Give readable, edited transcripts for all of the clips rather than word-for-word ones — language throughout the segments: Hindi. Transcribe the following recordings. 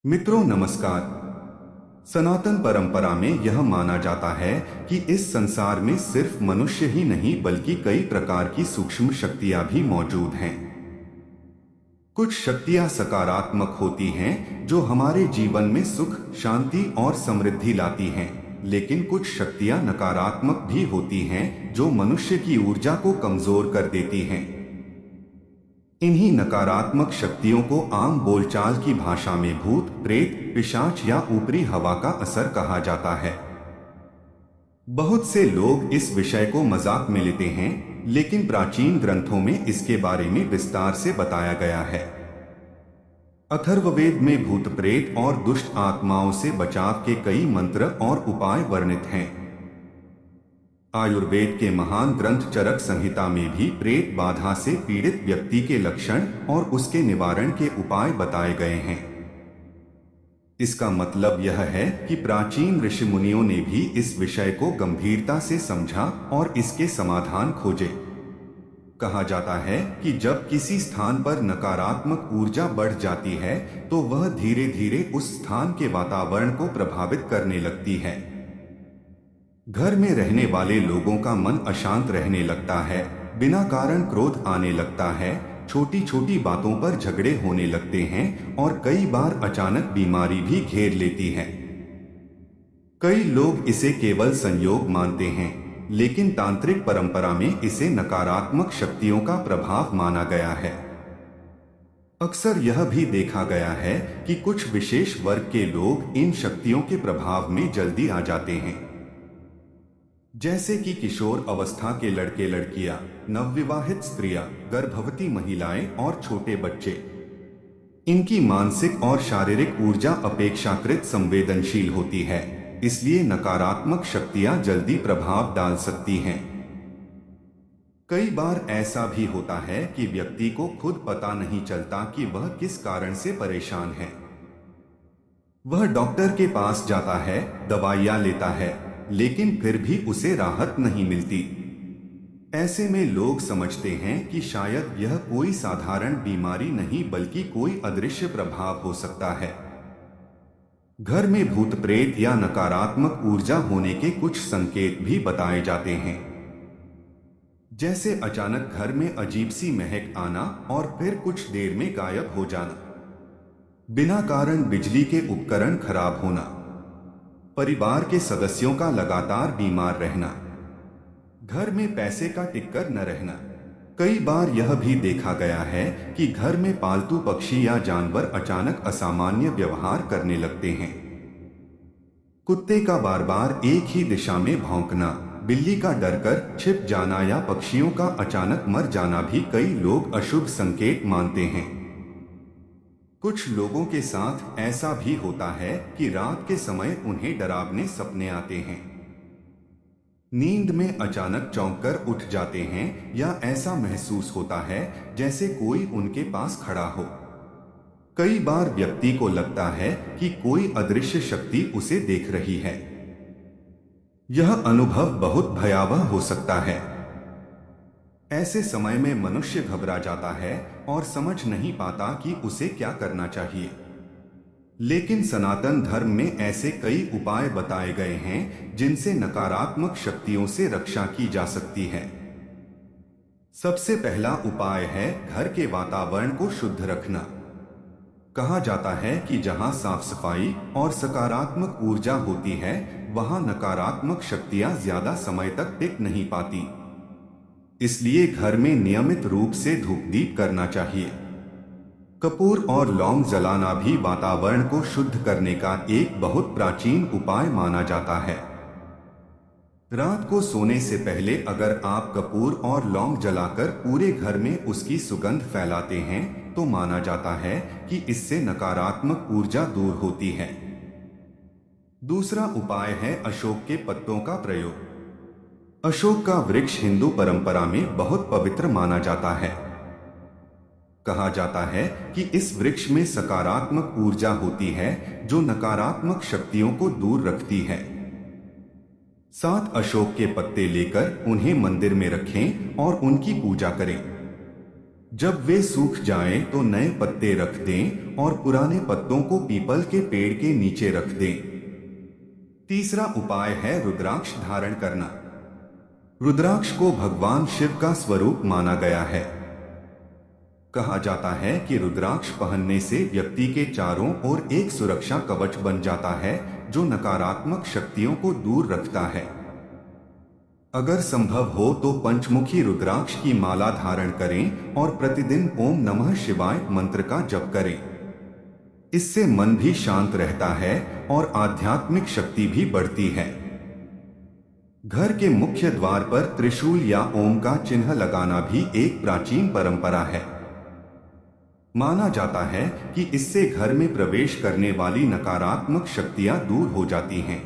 मित्रों नमस्कार। सनातन परंपरा में यह माना जाता है कि इस संसार में सिर्फ मनुष्य ही नहीं बल्कि कई प्रकार की सूक्ष्म शक्तियां भी मौजूद हैं। कुछ शक्तियां सकारात्मक होती हैं जो हमारे जीवन में सुख, शांति और समृद्धि लाती हैं, लेकिन कुछ शक्तियां नकारात्मक भी होती हैं जो मनुष्य की ऊर्जा को कमजोर कर देती हैं। इन्हीं नकारात्मक शक्तियों को आम बोलचाल की भाषा में भूत, प्रेत, पिशाच या ऊपरी हवा का असर कहा जाता है। बहुत से लोग इस विषय को मजाक में लेते हैं, लेकिन प्राचीन ग्रंथों में इसके बारे में विस्तार से बताया गया है। अथर्ववेद में भूत, प्रेत और दुष्ट आत्माओं से बचाव के कई मंत्र और उपाय वर्णित हैं। आयुर्वेद के महान ग्रंथ चरक संहिता में भी प्रेत बाधा से पीड़ित व्यक्ति के लक्षण और उसके निवारण के उपाय बताए गए हैं। इसका मतलब यह है कि प्राचीन ऋषि मुनियों ने भी इस विषय को गंभीरता से समझा और इसके समाधान खोजे। कहा जाता है कि जब किसी स्थान पर नकारात्मक ऊर्जा बढ़ जाती है तो वह धीरे धीरे उस स्थान के वातावरण को प्रभावित करने लगती है। घर में रहने वाले लोगों का मन अशांत रहने लगता है, बिना कारण क्रोध आने लगता है, छोटी छोटी बातों पर झगड़े होने लगते हैं और कई बार अचानक बीमारी भी घेर लेती है। कई लोग इसे केवल संयोग मानते हैं, लेकिन तांत्रिक परंपरा में इसे नकारात्मक शक्तियों का प्रभाव माना गया है। अक्सर यह भी देखा गया है कि कुछ विशेष वर्ग के लोग इन शक्तियों के प्रभाव में जल्दी आ जाते हैं, जैसे कि किशोर अवस्था के लड़के लड़कियां, नवविवाहित स्त्रियां, गर्भवती महिलाएं और छोटे बच्चे। इनकी मानसिक और शारीरिक ऊर्जा अपेक्षाकृत संवेदनशील होती है, इसलिए नकारात्मक शक्तियां जल्दी प्रभाव डाल सकती हैं। कई बार ऐसा भी होता है कि व्यक्ति को खुद पता नहीं चलता कि वह किस कारण से परेशान है। वह डॉक्टर के पास जाता है, दवाइयां लेता है, लेकिन फिर भी उसे राहत नहीं मिलती। ऐसे में लोग समझते हैं कि शायद यह कोई साधारण बीमारी नहीं बल्कि कोई अदृश्य प्रभाव हो सकता है। घर में भूत, प्रेत या नकारात्मक ऊर्जा होने के कुछ संकेत भी बताए जाते हैं, जैसे अचानक घर में अजीब सी महक आना और फिर कुछ देर में गायब हो जाना, बिना कारण बिजली के उपकरण खराब होना, परिवार के सदस्यों का लगातार बीमार रहना, घर में पैसे का टिक्कर न रहना। कई बार यह भी देखा गया है कि घर में पालतू पक्षी या जानवर अचानक असामान्य व्यवहार करने लगते हैं। कुत्ते का बार बार एक ही दिशा में भौंकना, बिल्ली का डरकर छिप जाना या पक्षियों का अचानक मर जाना भी कई लोग अशुभ संकेत मानते हैं। कुछ लोगों के साथ ऐसा भी होता है कि रात के समय उन्हें डरावने सपने आते हैं, नींद में अचानक चौंककर उठ जाते हैं या ऐसा महसूस होता है जैसे कोई उनके पास खड़ा हो। कई बार व्यक्ति को लगता है कि कोई अदृश्य शक्ति उसे देख रही है। यह अनुभव बहुत भयावह हो सकता है। ऐसे समय में मनुष्य घबरा जाता है और समझ नहीं पाता कि उसे क्या करना चाहिए। लेकिन सनातन धर्म में ऐसे कई उपाय बताए गए हैं जिनसे नकारात्मक शक्तियों से रक्षा की जा सकती है। सबसे पहला उपाय है घर के वातावरण को शुद्ध रखना। कहा जाता है कि जहां साफ सफाई और सकारात्मक ऊर्जा होती है, वहां नकारात्मक शक्तियां ज्यादा समय तक टिक नहीं पाती। इसलिए घर में नियमित रूप से धूप दीप करना चाहिए। कपूर और लौंग जलाना भी वातावरण को शुद्ध करने का एक बहुत प्राचीन उपाय माना जाता है। रात को सोने से पहले अगर आप कपूर और लौंग जलाकर पूरे घर में उसकी सुगंध फैलाते हैं तो माना जाता है कि इससे नकारात्मक ऊर्जा दूर होती है। दूसरा उपाय है अशोक के पत्तों का प्रयोग। अशोक का वृक्ष हिंदू परंपरा में बहुत पवित्र माना जाता है। कहा जाता है कि इस वृक्ष में सकारात्मक ऊर्जा होती है जो नकारात्मक शक्तियों को दूर रखती है। 7 अशोक के पत्ते लेकर उन्हें मंदिर में रखें और उनकी पूजा करें। जब वे सूख जाएं तो नए पत्ते रख दें और पुराने पत्तों को पीपल के पेड़ के नीचे रख दें। तीसरा उपाय है रुद्राक्ष धारण करना। रुद्राक्ष को भगवान शिव का स्वरूप माना गया है। कहा जाता है कि रुद्राक्ष पहनने से व्यक्ति के चारों ओर एक सुरक्षा कवच बन जाता है जो नकारात्मक शक्तियों को दूर रखता है। अगर संभव हो तो पंचमुखी रुद्राक्ष की माला धारण करें और प्रतिदिन ओम नमः शिवाय मंत्र का जप करें। इससे मन भी शांत रहता है और आध्यात्मिक शक्ति भी बढ़ती है। घर के मुख्य द्वार पर त्रिशूल या ओम का चिन्ह लगाना भी एक प्राचीन परंपरा है। माना जाता है कि इससे घर में प्रवेश करने वाली नकारात्मक शक्तियां दूर हो जाती हैं।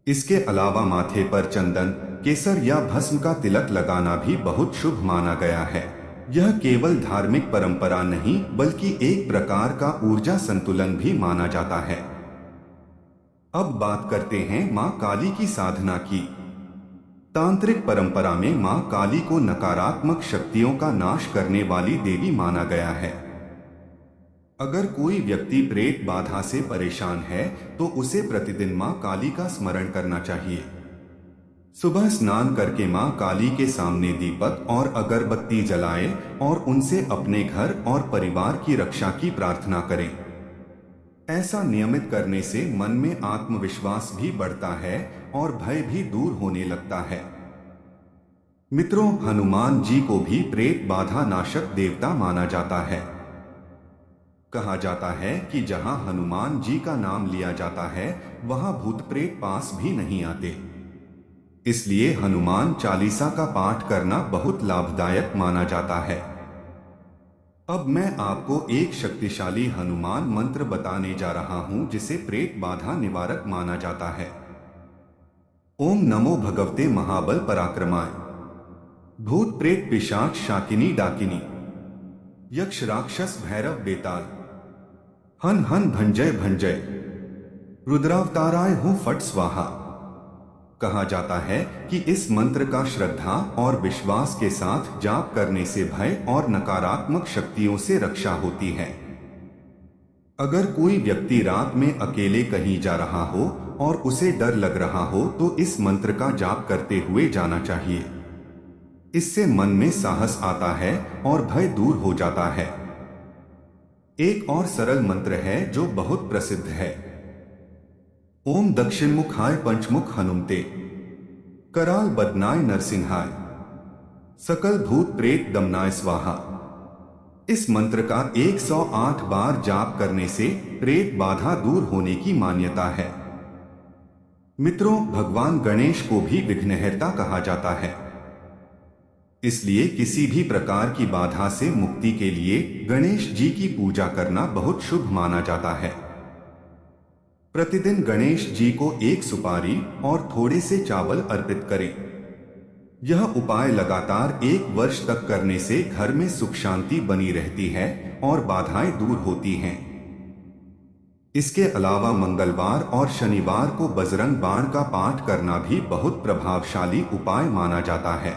इसके अलावा माथे पर चंदन, केसर या भस्म का तिलक लगाना भी बहुत शुभ माना गया है। यह केवल धार्मिक परंपरा नहीं बल्कि एक प्रकार का ऊर्जा संतुलन भी माना जाता है। अब बात करते हैं मां काली की साधना की। तांत्रिक परंपरा में मां काली को नकारात्मक शक्तियों का नाश करने वाली देवी माना गया है। अगर कोई व्यक्ति प्रेत बाधा से परेशान है तो उसे प्रतिदिन मां काली का स्मरण करना चाहिए। सुबह स्नान करके मां काली के सामने दीपक और अगरबत्ती जलाएं और उनसे अपने घर और परिवार की रक्षा की प्रार्थना करें। ऐसा नियमित करने से मन में आत्मविश्वास भी बढ़ता है और भय भी दूर होने लगता है। मित्रों, हनुमान जी को भी प्रेत बाधा नाशक देवता माना जाता है। कहा जाता है कि जहां हनुमान जी का नाम लिया जाता है वहां भूत प्रेत पास भी नहीं आते। इसलिए हनुमान चालीसा का पाठ करना बहुत लाभदायक माना जाता है। अब मैं आपको एक शक्तिशाली हनुमान मंत्र बताने जा रहा हूं जिसे प्रेत बाधा निवारक माना जाता है। ओम नमो भगवते महाबल पराक्रमाय। भूत प्रेत पिशाच शाकिनी डाकिनी, यक्ष राक्षस भैरव बेताल, हन हन भंजय भंजय, रुद्रावताराय हूं फट स्वाहा। कहा जाता है कि इस मंत्र का श्रद्धा और विश्वास के साथ जाप करने से भय और नकारात्मक शक्तियों से रक्षा होती है। अगर कोई व्यक्ति रात में अकेले कहीं जा रहा हो और उसे डर लग रहा हो तो इस मंत्र का जाप करते हुए जाना चाहिए। इससे मन में साहस आता है और भय दूर हो जाता है। एक और सरल मंत्र है जो बहुत प्रसिद्ध है। ओम दक्षिणमुखाय पंचमुख हनुमते, कराल बदनाय नरसिंहाय, सकल भूत प्रेत दमनाय स्वाहा। इस मंत्र का 108 बार जाप करने से प्रेत बाधा दूर होने की मान्यता है। मित्रों, भगवान गणेश को भी विघ्नहर्ता कहा जाता है। इसलिए किसी भी प्रकार की बाधा से मुक्ति के लिए गणेश जी की पूजा करना बहुत शुभ माना जाता है। प्रतिदिन गणेश जी को एक सुपारी और थोड़े से चावल अर्पित करें। यह उपाय लगातार 1 वर्ष तक करने से घर में सुख शांति बनी रहती है और बाधाएं दूर होती हैं। इसके अलावा मंगलवार और शनिवार को बजरंग बाण का पाठ करना भी बहुत प्रभावशाली उपाय माना जाता है।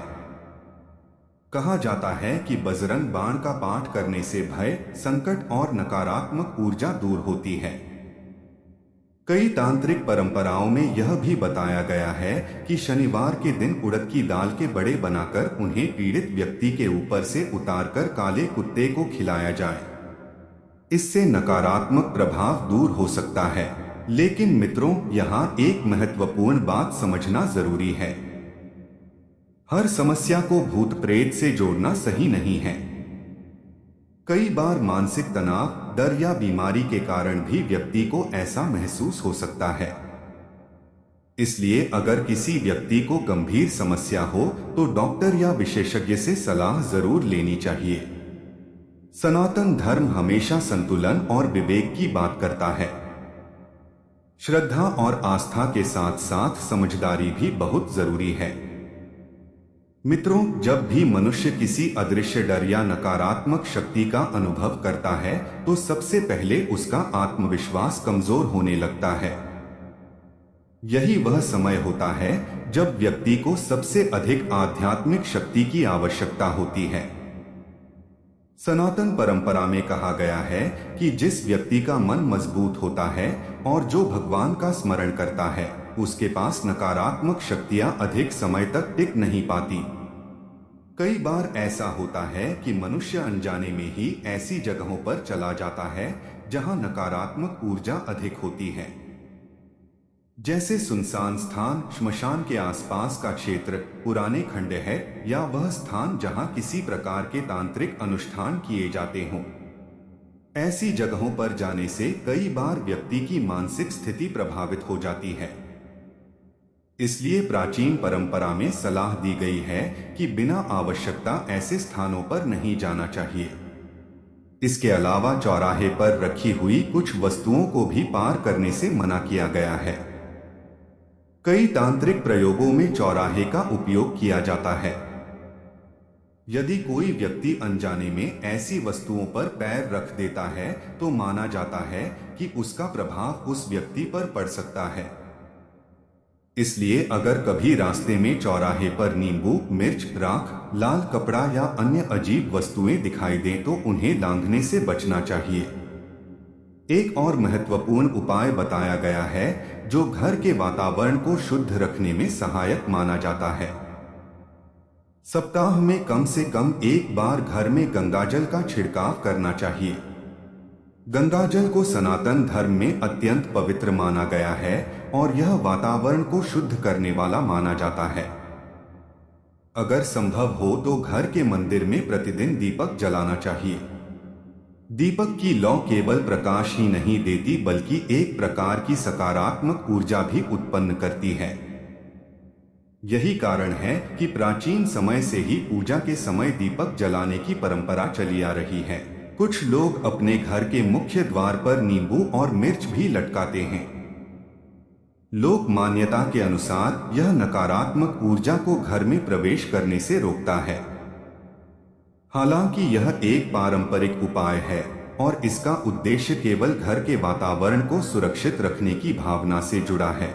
कहा जाता है कि बजरंग बाण का पाठ करने से भय, संकट और नकारात्मक ऊर्जा दूर होती है। कई तांत्रिक परंपराओं में यह भी बताया गया है कि शनिवार के दिन उड़द की दाल के बड़े बनाकर उन्हें पीड़ित व्यक्ति के ऊपर से उतारकर काले कुत्ते को खिलाया जाए। इससे नकारात्मक प्रभाव दूर हो सकता है। लेकिन मित्रों, यहाँ एक महत्वपूर्ण बात समझना जरूरी है। हर समस्या को भूत प्रेत से जोड़ना सही नहीं है। कई बार मानसिक तनाव, डर या बीमारी के कारण भी व्यक्ति को ऐसा महसूस हो सकता है। इसलिए अगर किसी व्यक्ति को गंभीर समस्या हो तो डॉक्टर या विशेषज्ञ से सलाह जरूर लेनी चाहिए। सनातन धर्म हमेशा संतुलन और विवेक की बात करता है। श्रद्धा और आस्था के साथ साथ समझदारी भी बहुत जरूरी है। मित्रों, जब भी मनुष्य किसी अदृश्य डर या नकारात्मक शक्ति का अनुभव करता है तो सबसे पहले उसका आत्मविश्वास कमजोर होने लगता है। यही वह समय होता है जब व्यक्ति को सबसे अधिक आध्यात्मिक शक्ति की आवश्यकता होती है। सनातन परंपरा में कहा गया है कि जिस व्यक्ति का मन मजबूत होता है और जो भगवान का स्मरण करता है, उसके पास नकारात्मक शक्तियां अधिक समय तक टिक नहीं पाती। कई बार ऐसा होता है कि मनुष्य अनजाने में ही ऐसी जगहों पर चला जाता है जहां नकारात्मक ऊर्जा अधिक होती है, जैसे सुनसान स्थान, श्मशान के आसपास का क्षेत्र, पुराने खंडहर या वह स्थान जहां किसी प्रकार के तांत्रिक अनुष्ठान किए जाते हों। ऐसी जगहों पर जाने से कई बार व्यक्ति की मानसिक स्थिति प्रभावित हो जाती है। इसलिए प्राचीन परंपरा में सलाह दी गई है कि बिना आवश्यकता ऐसे स्थानों पर नहीं जाना चाहिए। इसके अलावा चौराहे पर रखी हुई कुछ वस्तुओं को भी पार करने से मना किया गया है। कई तांत्रिक प्रयोगों में चौराहे का उपयोग किया जाता है। यदि कोई व्यक्ति अनजाने में ऐसी वस्तुओं पर पैर रख देता है तो माना जाता है कि उसका प्रभाव उस व्यक्ति पर पड़ सकता है। इसलिए अगर कभी रास्ते में चौराहे पर नींबू, मिर्च, राख, लाल कपड़ा या अन्य अजीब वस्तुएं दिखाई दें तो उन्हें लांघने से बचना चाहिए। एक और महत्वपूर्ण उपाय बताया गया है जो घर के वातावरण को शुद्ध रखने में सहायक माना जाता है। सप्ताह में कम से कम एक बार घर में गंगाजल का छिड़काव करना चाहिए। गंगाजल को सनातन धर्म में अत्यंत पवित्र माना गया है और यह वातावरण को शुद्ध करने वाला माना जाता है। अगर संभव हो तो घर के मंदिर में प्रतिदिन दीपक जलाना चाहिए। दीपक की लौ केवल प्रकाश ही नहीं देती बल्कि एक प्रकार की सकारात्मक ऊर्जा भी उत्पन्न करती है। यही कारण है कि प्राचीन समय से ही पूजा के समय दीपक जलाने की परंपरा चली आ रही है। कुछ लोग अपने घर के मुख्य द्वार पर नींबू और मिर्च भी लटकाते हैं। लोक मान्यता के अनुसार यह नकारात्मक ऊर्जा को घर में प्रवेश करने से रोकता है। हालांकि यह एक पारंपरिक उपाय है और इसका उद्देश्य केवल घर के वातावरण को सुरक्षित रखने की भावना से जुड़ा है।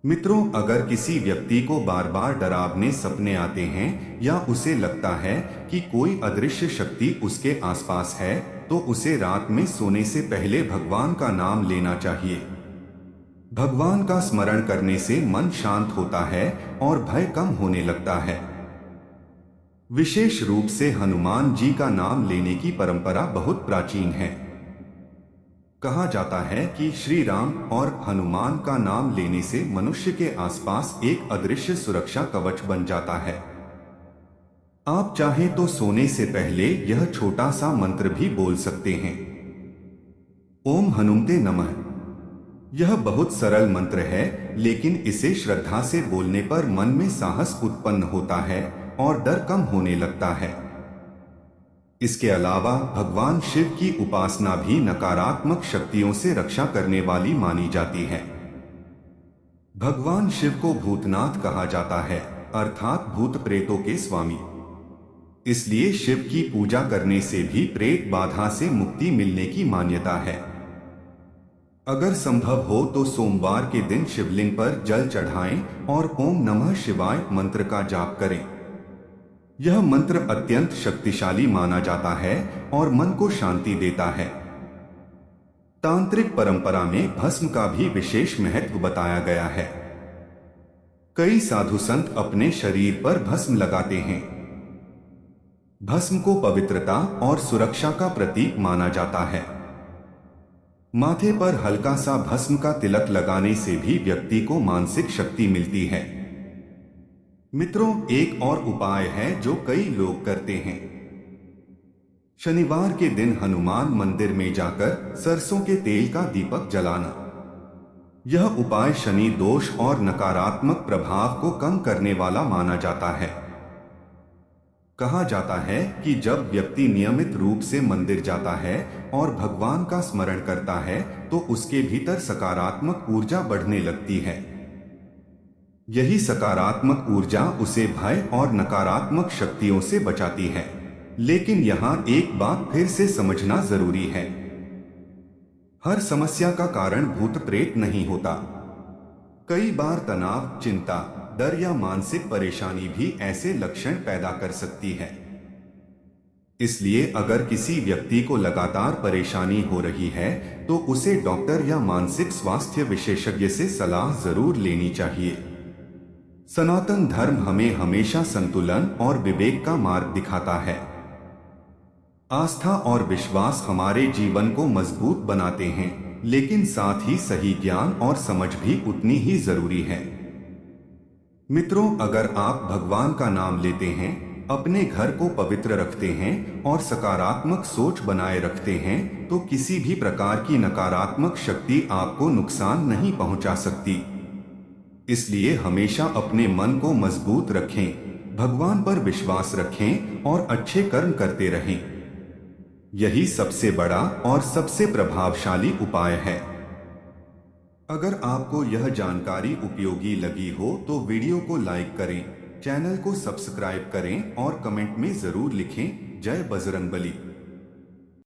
मित्रों, अगर किसी व्यक्ति को बार बार डरावने सपने आते हैं या उसे लगता है कि कोई अदृश्य शक्ति उसके आसपास है, तो उसे रात में सोने से पहले भगवान का नाम लेना चाहिए। भगवान का स्मरण करने से मन शांत होता है और भय कम होने लगता है। विशेष रूप से हनुमान जी का नाम लेने की परंपरा बहुत प्राचीन है। कहा जाता है कि श्री राम और हनुमान का नाम लेने से मनुष्य के आसपास एक अदृश्य सुरक्षा कवच बन जाता है। आप चाहें तो सोने से पहले यह छोटा सा मंत्र भी बोल सकते हैं। ओम हनुमते नमः। यह बहुत सरल मंत्र है, लेकिन इसे श्रद्धा से बोलने पर मन में साहस उत्पन्न होता है और डर कम होने लगता है। इसके अलावा भगवान शिव की उपासना भी नकारात्मक शक्तियों से रक्षा करने वाली मानी जाती है। भगवान शिव को भूतनाथ कहा जाता है, अर्थात भूत प्रेतों के स्वामी। इसलिए शिव की पूजा करने से भी प्रेत बाधा से मुक्ति मिलने की मान्यता है। अगर संभव हो तो सोमवार के दिन शिवलिंग पर जल चढ़ाएं और ओम नमः शिवाय मंत्र का जाप करें। यह मंत्र अत्यंत शक्तिशाली माना जाता है और मन को शांति देता है। तांत्रिक परंपरा में भस्म का भी विशेष महत्व बताया गया है। कई साधु संत अपने शरीर पर भस्म लगाते हैं। भस्म को पवित्रता और सुरक्षा का प्रतीक माना जाता है। माथे पर हल्का सा भस्म का तिलक लगाने से भी व्यक्ति को मानसिक शक्ति मिलती है। मित्रों, एक और उपाय है जो कई लोग करते हैं। शनिवार के दिन हनुमान मंदिर में जाकर सरसों के तेल का दीपक जलाना। यह उपाय शनि दोष और नकारात्मक प्रभाव को कम करने वाला माना जाता है। कहा जाता है कि जब व्यक्ति नियमित रूप से मंदिर जाता है और भगवान का स्मरण करता है तो उसके भीतर सकारात्मक ऊर्जा बढ़ने लगती है। यही सकारात्मक ऊर्जा उसे भय और नकारात्मक शक्तियों से बचाती है। लेकिन यहाँ एक बात फिर से समझना जरूरी है। हर समस्या का कारण भूत प्रेत नहीं होता। कई बार तनाव, चिंता, डर या मानसिक परेशानी भी ऐसे लक्षण पैदा कर सकती है। इसलिए अगर किसी व्यक्ति को लगातार परेशानी हो रही है तो उसे डॉक्टर या मानसिक स्वास्थ्य विशेषज्ञ से सलाह जरूर लेनी चाहिए। सनातन धर्म हमें हमेशा संतुलन और विवेक का मार्ग दिखाता है। आस्था और विश्वास हमारे जीवन को मजबूत बनाते हैं, लेकिन साथ ही सही ज्ञान और समझ भी उतनी ही जरूरी है। मित्रों, अगर आप भगवान का नाम लेते हैं, अपने घर को पवित्र रखते हैं और सकारात्मक सोच बनाए रखते हैं, तो किसी भी प्रकार की नकारात्मक शक्ति आपको नुकसान नहीं पहुंचा सकती। इसलिए हमेशा अपने मन को मजबूत रखें, भगवान पर विश्वास रखें और अच्छे कर्म करते रहें। यही सबसे बड़ा और सबसे प्रभावशाली उपाय है। अगर आपको यह जानकारी उपयोगी लगी हो तो वीडियो को लाइक करें, चैनल को सब्सक्राइब करें और कमेंट में जरूर लिखें, जय बजरंगबली।